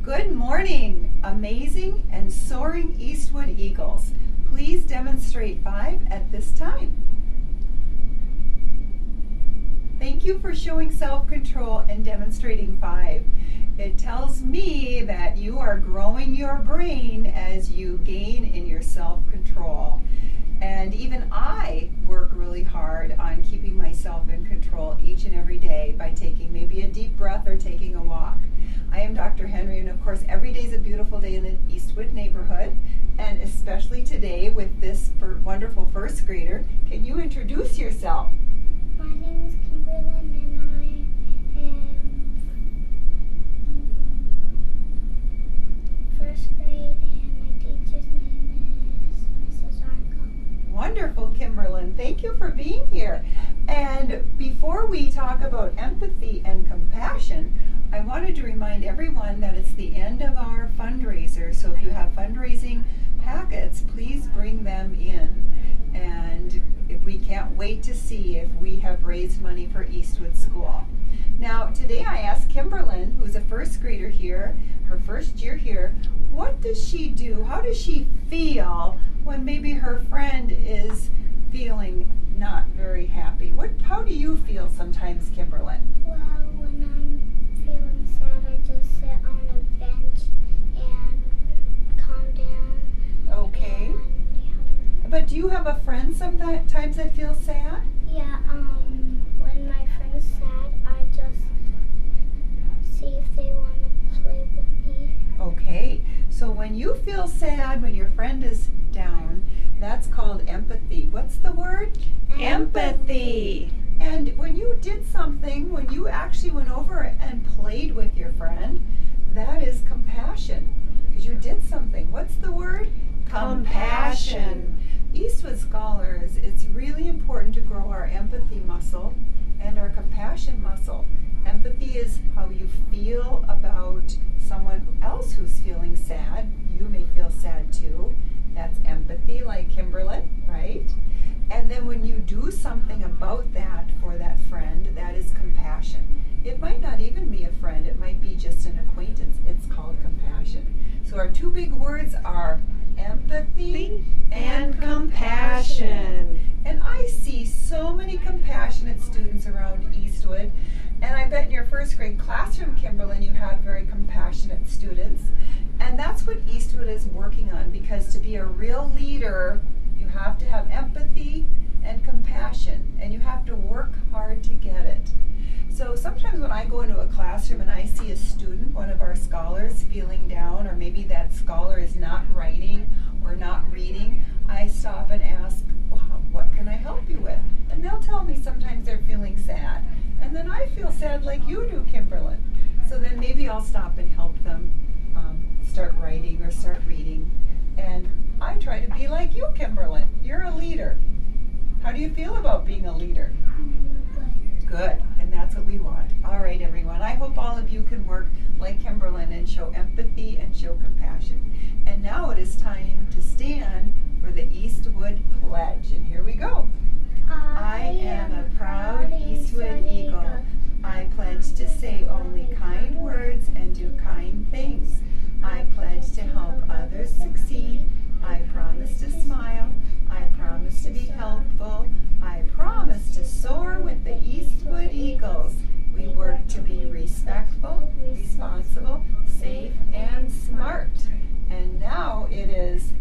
Good morning, amazing and soaring Eastwood Eagles. Please demonstrate 5 at this time. Thank you for showing self-control and demonstrating 5. It tells me that you are growing your brain as you gain in your self-control. And even I work really hard on keeping myself in control each and every day by taking maybe a deep breath or taking a walk. I am Dr. Henry, and of course every day is a beautiful day in the Eastwood neighborhood, and especially today with this wonderful first grader. Can you introduce yourself? My name is Kimberlyn, and I am first grade, and my teacher's name is Mrs. Arco. Wonderful, Kimberlyn. Thank you for being here. And before we talk about empathy and compassion, I wanted to remind everyone that it's the end of our fundraiser. So if you have fundraising packets, please bring them in. And we can't wait to see if we have raised money for Eastwood School. Now, today I asked Kimberlyn, who's a first grader here, her first year here, what does she do? How does she feel when maybe her friend is feeling not very happy? How do you feel sometimes, Kimberlyn? Well, when I'm feeling sad, I just sit on a bench and calm down. Okay. But do you have a friend sometimes that feels sad? Yeah, when my friend's sad, I just see if they want to play with me. Okay, so when you feel sad when your friend is down, that's called empathy. What's the word? Empathy. And when you did something, when you actually went over and played with your friend, that is compassion, because you did something. What's the word? Compassion. Eastwood Scholars, it's really important to grow our empathy muscle and our compassion muscle. Empathy is how you feel about someone else who's feeling sad. You may feel sad too. That's empathy, like Kimberlyn, right? And then when you do something about that for that friend, that is compassion. It might not even be a friend, it might be just an acquaintance. It's called compassion. So our two big words are empathy and compassion. And I see so many compassionate students around Eastwood. And I bet in your first grade classroom, Kimberlyn, you have very compassionate students. And that's what Eastwood is working on, because to be a real leader, you have to have empathy and compassion, and you have to work hard to get it. So sometimes when I go into a classroom and I see a student, one of our scholars, feeling down, or maybe that scholar is not writing or not reading, I stop and ask, well, what can I help you with? And they'll tell me sometimes they're feeling sad. And then I feel sad like you do, Kimberlyn. So then maybe I'll stop and help them start writing or start reading. And I try to be like you, Kimberlyn. You're a leader. How do you feel about being a leader? Good, and that's what we want. All right, everyone. I hope all of you can work like Kimberlyn and show empathy and show compassion. And now it is time to stand for the Eastwood Pledge. And here we go. I am a proud Eastwood Eagle. I pledge to say only kind words and do kind things. I pledge to help others succeed. I promise to smile. I promise to be helpful. I promise to soar with the Eastwood Eagles. We work to be respectful, responsible, safe, and smart. And now it is